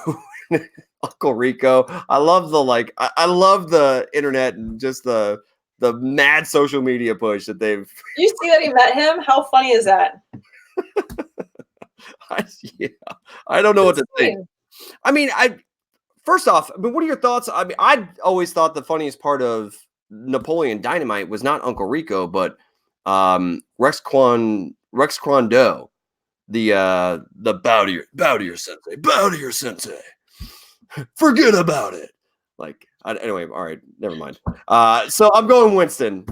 [SPEAKER 2] Uncle Rico, I love I love the internet and just the mad social media push that they've.
[SPEAKER 1] You see that he met him? How funny is that?
[SPEAKER 2] I don't know what to think. I mean, first off, what are your thoughts? I mean, I always thought the funniest part of Napoleon Dynamite was not Uncle Rico, but Rex Kwon-do, the bow to your sensei, forget about it. Like, anyway, all right, never mind. So I'm going Winston.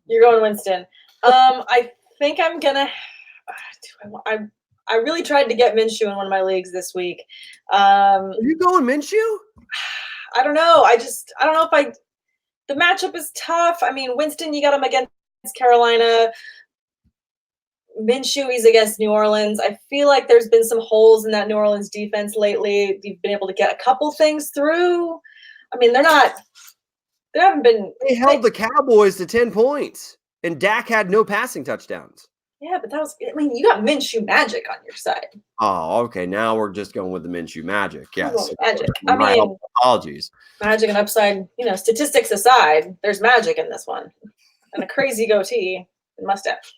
[SPEAKER 1] You're going Winston. I think I'm gonna. I really tried to get Minshew in one of my leagues this week.
[SPEAKER 2] Are you going Minshew?
[SPEAKER 1] I don't know. I don't know if the matchup is tough. I mean, Winston, you got him against Carolina. Minshew, he's against New Orleans. I feel like there's been some holes in that New Orleans defense lately. You've been able to get a couple things through. I mean, they haven't been.
[SPEAKER 2] They held the Cowboys to 10 points, and Dak had no passing touchdowns.
[SPEAKER 1] Yeah, but you got Minshew magic on your side.
[SPEAKER 2] Oh, okay. Now we're just going with the Minshew magic. Yes.
[SPEAKER 1] Magic. I mean,
[SPEAKER 2] apologies.
[SPEAKER 1] Magic and upside, statistics aside, there's magic in this one. And a crazy goatee and mustache.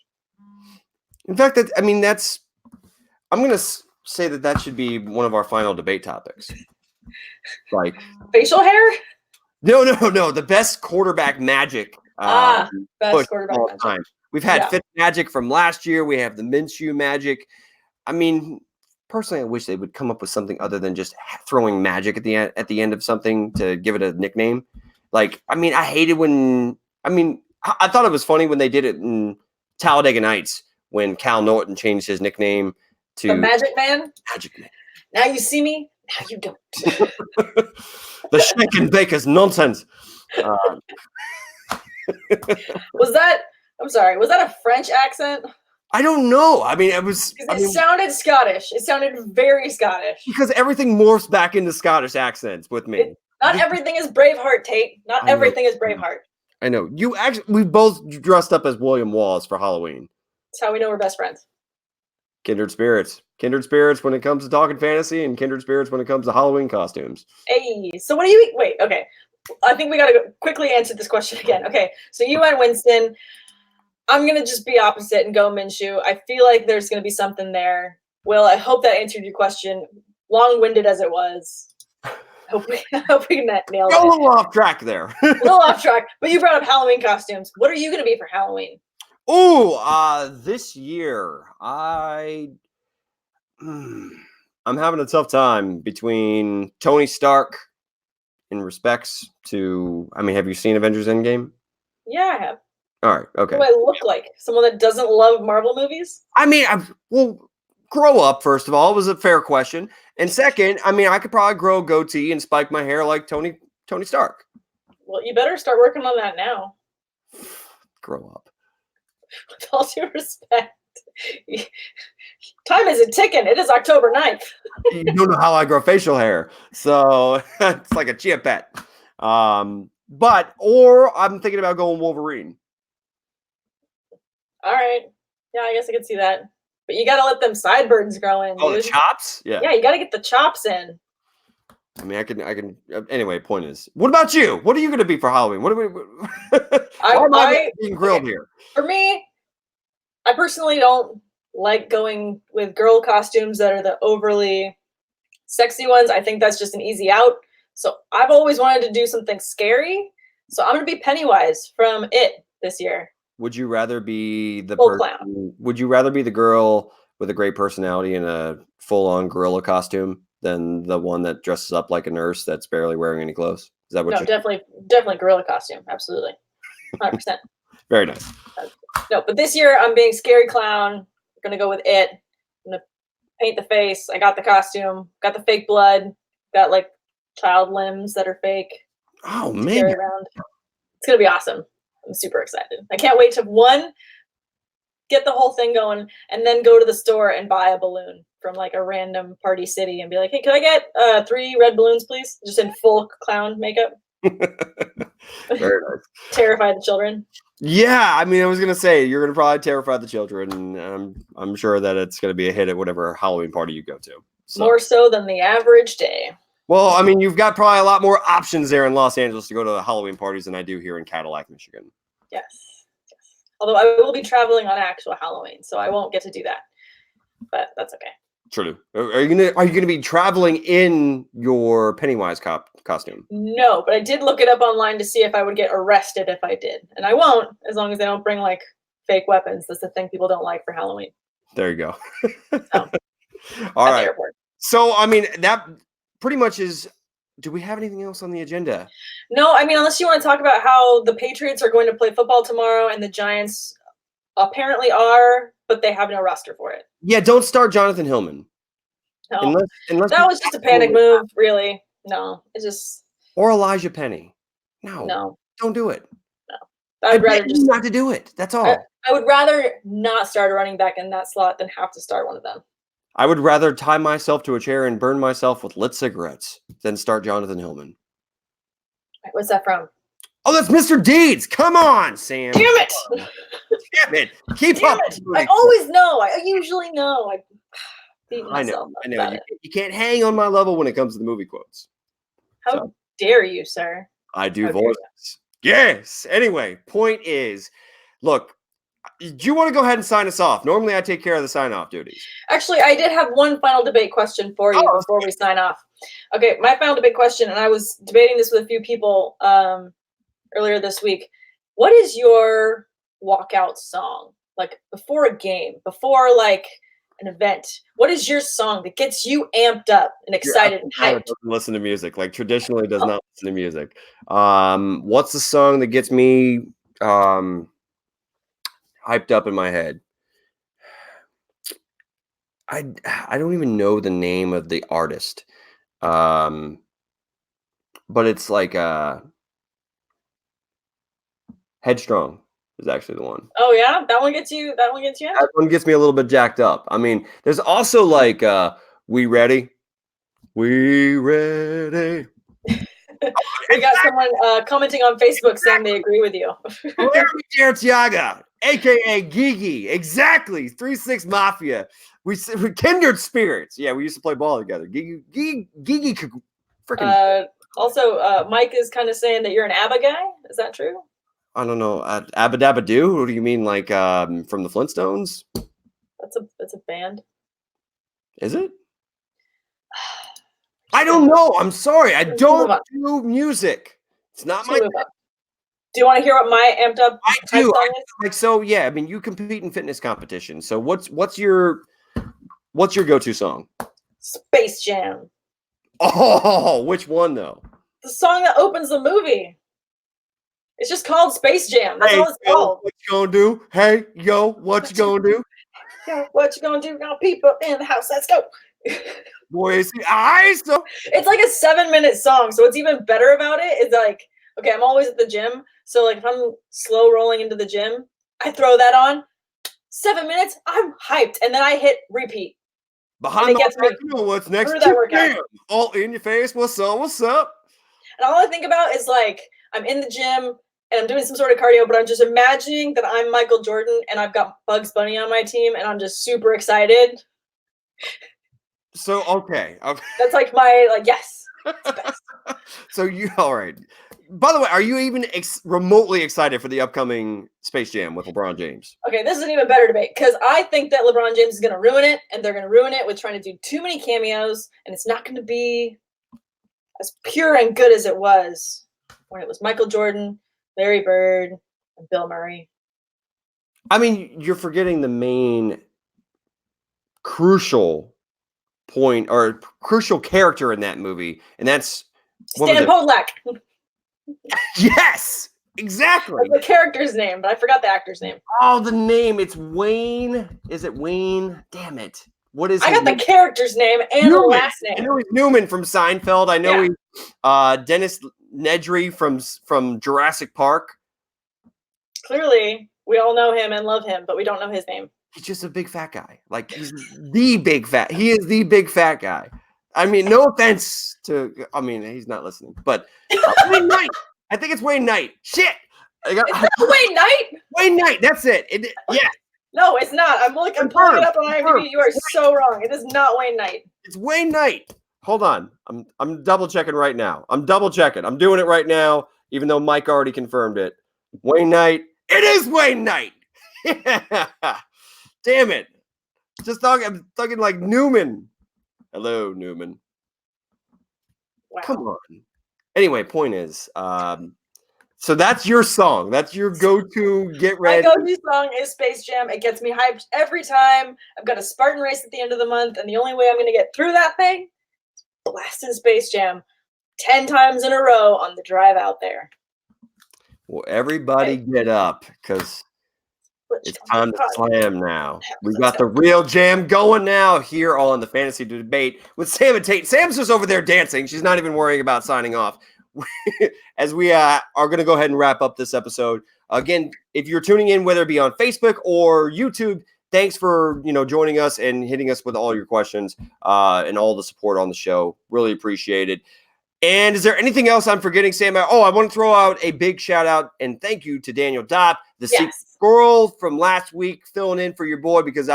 [SPEAKER 2] In fact, I'm going to say that should be one of our final debate topics. Like
[SPEAKER 1] facial hair?
[SPEAKER 2] No. The best quarterback magic.
[SPEAKER 1] Best quarterback magic.
[SPEAKER 2] Time. We've had Fitz magic from last year. We have the Minshew magic. I mean, personally, I wish they would come up with something other than just throwing magic at the end of something to give it a nickname. Like, I mean, I thought it was funny when they did it in Talladega Nights when Cal Norton changed his nickname to
[SPEAKER 1] the Magic Man.
[SPEAKER 2] Magic Man.
[SPEAKER 1] Now you see me. Now you don't.
[SPEAKER 2] The shake and bake is nonsense.
[SPEAKER 1] Was that a French accent?
[SPEAKER 2] I don't know. I mean, it
[SPEAKER 1] sounded Scottish. It sounded very Scottish.
[SPEAKER 2] Because everything morphs back into Scottish accents with me.
[SPEAKER 1] Not everything is Braveheart, Tate. Not everything is Braveheart.
[SPEAKER 2] I know. We both dressed up as William Wallace for Halloween.
[SPEAKER 1] That's how we know we're best friends.
[SPEAKER 2] Kindred spirits. Kindred spirits when it comes to talking fantasy, and kindred spirits when it comes to Halloween costumes.
[SPEAKER 1] Hey, so what do you... Wait, okay. I think we got to quickly answer this question again. Okay, so you went Winston. I'm going to just be opposite and go Minshew. I feel like there's going to be something there. Will, I hope that answered your question, long-winded as it was. I hope we nailed it.
[SPEAKER 2] A little off track there.
[SPEAKER 1] A little off track, but you brought up Halloween costumes. What are you going to be for Halloween?
[SPEAKER 2] This year, I'm having a tough time between Tony Stark in respects to, have you seen Avengers Endgame?
[SPEAKER 1] Yeah, I have.
[SPEAKER 2] All right, okay.
[SPEAKER 1] What do I look like? Someone that doesn't love Marvel movies?
[SPEAKER 2] Grow up, first of all, was a fair question. And second, I could probably grow a goatee and spike my hair like Tony Stark.
[SPEAKER 1] Well, you better start working on that now.
[SPEAKER 2] Grow up.
[SPEAKER 1] With all due respect. Time isn't ticking. It is October 9th.
[SPEAKER 2] You don't know how I grow facial hair. So it's like a chia pet. Or I'm thinking about going Wolverine.
[SPEAKER 1] All right. Yeah, I guess I could see that. But you got to let them sideburns grow in.
[SPEAKER 2] Oh, dude. The chops? Yeah.
[SPEAKER 1] Yeah, you got to get the chops in.
[SPEAKER 2] I can. Anyway, point is, what about you? What are you going to be for Halloween? What are we?
[SPEAKER 1] I
[SPEAKER 2] being grilled here.
[SPEAKER 1] For me, I personally don't like going with girl costumes that are the overly sexy ones. I think that's just an easy out. So I've always wanted to do something scary. So I'm going to be Pennywise from It this year.
[SPEAKER 2] Would you rather be the
[SPEAKER 1] clown?
[SPEAKER 2] Would you rather be the girl with a great personality in a full-on gorilla costume than the one that dresses up like a nurse that's barely wearing any clothes? Is that what?
[SPEAKER 1] No, definitely gorilla costume. Absolutely, 100%.
[SPEAKER 2] Very nice.
[SPEAKER 1] No, but this year I'm being scary clown. I'm gonna go with It. I'm gonna paint the face. I got the costume. Got the fake blood. Got like child limbs that are fake.
[SPEAKER 2] Oh man!
[SPEAKER 1] Around. It's gonna be awesome. I'm super excited. I can't wait to get the whole thing going and then go to the store and buy a balloon from like a random party city and be like, hey, can I get 3 red balloons, please? Just in full clown makeup.
[SPEAKER 2] Very nice.
[SPEAKER 1] Terrify the children.
[SPEAKER 2] Yeah, I was gonna say you're gonna probably terrify the children, and I'm sure that it's gonna be a hit at whatever Halloween party you go to. So.
[SPEAKER 1] More so than the average day.
[SPEAKER 2] Well, you've got probably a lot more options there in Los Angeles to go to the Halloween parties than I do here in Cadillac, Michigan.
[SPEAKER 1] Yes. Although I will be traveling on actual Halloween, so I won't get to do that. But that's okay.
[SPEAKER 2] True. Are you gonna be traveling in your Pennywise costume?
[SPEAKER 1] No, but I did look it up online to see if I would get arrested if I did, and I won't, as long as they don't bring like fake weapons. That's the thing people don't like for Halloween.
[SPEAKER 2] There you go.
[SPEAKER 1] So,
[SPEAKER 2] All
[SPEAKER 1] at the
[SPEAKER 2] right.
[SPEAKER 1] airport.
[SPEAKER 2] So, I mean, that pretty much is. Do we have anything else on the agenda?
[SPEAKER 1] No, I mean, unless you want to talk about how the Patriots are going to play football tomorrow and the Giants apparently are, but they have no roster for it.
[SPEAKER 2] Yeah, don't start Jonathan Hillman.
[SPEAKER 1] No.
[SPEAKER 2] Unless
[SPEAKER 1] That was just a panic move, really. No, it's just.
[SPEAKER 2] Or Elijah Penny. No, don't do it.
[SPEAKER 1] No, I would rather just
[SPEAKER 2] not to do it. That's all.
[SPEAKER 1] I would rather not start a running back in that slot than have to start one of them.
[SPEAKER 2] I would rather tie myself to a chair and burn myself with lit cigarettes than start Jonathan Hillman.
[SPEAKER 1] What's that from?
[SPEAKER 2] Oh, that's Mr. Deeds. Come on, Sam.
[SPEAKER 1] Damn it!
[SPEAKER 2] Damn it! Keep
[SPEAKER 1] Damn
[SPEAKER 2] up.
[SPEAKER 1] it. I always know. I usually know.
[SPEAKER 2] I know. You can't hang on my level when it comes to the movie quotes.
[SPEAKER 1] How dare you, sir?
[SPEAKER 2] I do voices. Yes. Anyway, point is, look, do you want to go ahead and sign us off? Normally, I take care of the sign-off duties.
[SPEAKER 1] Actually, I did have one final debate question for you before we sign off. Okay, my final debate question, and I was debating this with a few people earlier this week. What is your walkout song? Like before a game, before like an event, what is your song that gets you amped up and excited and hyped?
[SPEAKER 2] Doesn't listen to music. Like traditionally does not listen to music. What's the song that gets me hyped up in my head? I don't even know the name of the artist. But it's like Headstrong is actually the one.
[SPEAKER 1] Oh yeah, that one gets you. That one gets you.
[SPEAKER 2] That one gets me a little bit jacked up. I mean, there's also like We Ready? We Ready?
[SPEAKER 1] We got someone commenting on Facebook saying they agree with you.
[SPEAKER 2] Larry Tiaga, aka Gigi, exactly. 3-6 Mafia. We're kindred spirits. Yeah, we used to play ball together. Gigi freaking.
[SPEAKER 1] Also, Mike is kind of saying that you're an ABBA guy. Is that true?
[SPEAKER 2] I don't know. Abba Dabba Doo? What do you mean, like from the Flintstones?
[SPEAKER 1] That's a band.
[SPEAKER 2] Is it? I don't know. I'm sorry. I don't do music. It's not my.
[SPEAKER 1] Do you want to hear what my amped up?
[SPEAKER 2] I do. Like so. Yeah. I mean, you compete in fitness competitions. So what's your go-to song?
[SPEAKER 1] Space Jam.
[SPEAKER 2] Oh, which one though?
[SPEAKER 1] The song that opens the movie. It's just called Space Jam. That's all it's called.
[SPEAKER 2] What you gonna do? Hey, yo, what you gonna do?
[SPEAKER 1] Yeah, what you gonna do? Now, people in the house. Let's go.
[SPEAKER 2] Boy, is eyes. So
[SPEAKER 1] it's like a 7-minute song. So what's even better about it is like, okay, I'm always at the gym. So like if I'm slow rolling into the gym, I throw that on. 7 minutes, I'm hyped, and then I hit repeat.
[SPEAKER 2] Behind the what's next? All in your face. What's up? What's up?
[SPEAKER 1] And all I think about is like I'm in the gym and I'm doing some sort of cardio, but I'm just imagining that I'm Michael Jordan and I've got Bugs Bunny on my team, and I'm just super excited.
[SPEAKER 2] So okay.
[SPEAKER 1] That's like my yes.
[SPEAKER 2] So you all right? By the way, are you even remotely excited for the upcoming Space Jam with LeBron James?
[SPEAKER 1] Okay, this is an even better debate because I think that LeBron James is going to ruin it, and they're going to ruin it with trying to do too many cameos, and it's not going to be as pure and good as it was when it was Michael Jordan, Larry Bird, and Bill Murray.
[SPEAKER 2] I mean, you're forgetting the main crucial point or crucial character in that movie, and that's
[SPEAKER 1] Stan Podolak.
[SPEAKER 2] Yes, exactly.
[SPEAKER 1] That's the character's name, but I forgot the actor's name.
[SPEAKER 2] Oh, the name. It's Wayne. Is it Wayne? Damn it. What is
[SPEAKER 1] I got the character's name and the last name.
[SPEAKER 2] I know he's Newman from Seinfeld. I know he's Dennis Nedry from Jurassic Park.
[SPEAKER 1] Clearly, we all know him and love him, but we don't know his name.
[SPEAKER 2] He's just a big fat guy. Like he's the big fat. He is the big fat guy. I mean, no offense to. I mean, he's not listening, but Wayne Knight. I think it's Wayne Knight. Shit.
[SPEAKER 1] It's not Wayne Knight.
[SPEAKER 2] Wayne Knight. That's it. Yeah.
[SPEAKER 1] No, it's not. I'm pulling it up on IMDb. You are so wrong. It is not Wayne Knight.
[SPEAKER 2] It's Wayne Knight. Hold on. I'm double checking right now. I'm double checking. I'm doing it right now, even though Mike already confirmed it. Wayne Knight. It is Wayne Knight. Damn it. I'm talking like Newman. Hello, Newman. Wow. Come on. Anyway, point is, So that's your song. That's your go-to get
[SPEAKER 1] My
[SPEAKER 2] ready.
[SPEAKER 1] go-to song is Space Jam. It gets me hyped every time. I've got a Spartan race at the end of the month, and the only way I'm going to get through that thing is blasting Space Jam 10 times in a row on the drive out there.
[SPEAKER 2] Well, everybody get up because it's time to slam now. We've got the real jam going now here on the Fantasy Debate with Sam Tate. Sam's just over there dancing. She's not even worrying about signing off. As we are going to go ahead and wrap up this episode. Again, if you're tuning in, whether it be on Facebook or YouTube, thanks for joining us and hitting us with all your questions and all the support on the show. Really appreciate it. And is there anything else I'm forgetting, Sam? Oh, I want to throw out a big shout out and thank you to Daniel Dopp, the secret squirrel from last week, filling in for your boy because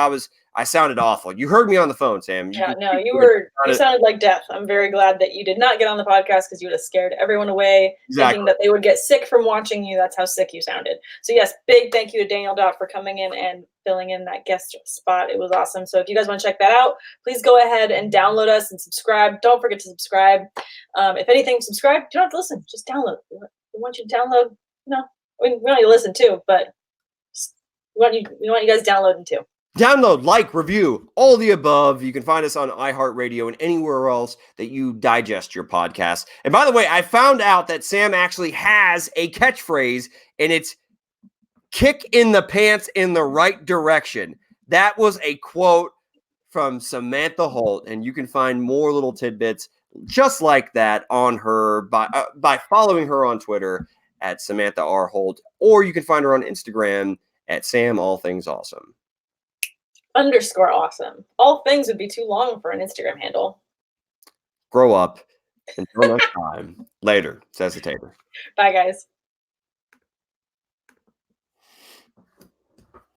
[SPEAKER 2] I sounded awful. You heard me on the phone, Sam.
[SPEAKER 1] You sounded like death. I'm very glad that you did not get on the podcast because you would have scared everyone away, thinking that they would get sick from watching you. That's how sick you sounded. So yes, big thank you to Daniel Dopp for coming in and filling in that guest spot. It was awesome. So if you guys want to check that out, please go ahead and download us and subscribe. Don't forget to subscribe. If anything, subscribe. You don't have to listen. Just download. We want you to download. We want you to listen too, but we want you guys downloading too.
[SPEAKER 2] Download, like, review, all the above. You can find us on iHeartRadio and anywhere else that you digest your podcast. And by the way, I found out that Sam actually has a catchphrase, and it's kick in the pants in the right direction. That was a quote from Samantha Holt, and you can find more little tidbits just like that on her by following her on Twitter at Samantha R. Holt, or you can find her on Instagram at Sam All Things Awesome.
[SPEAKER 1] _awesome. All things would be too long for an Instagram handle.
[SPEAKER 2] Grow up. Until next time. Later, says the Tater.
[SPEAKER 1] Bye, guys.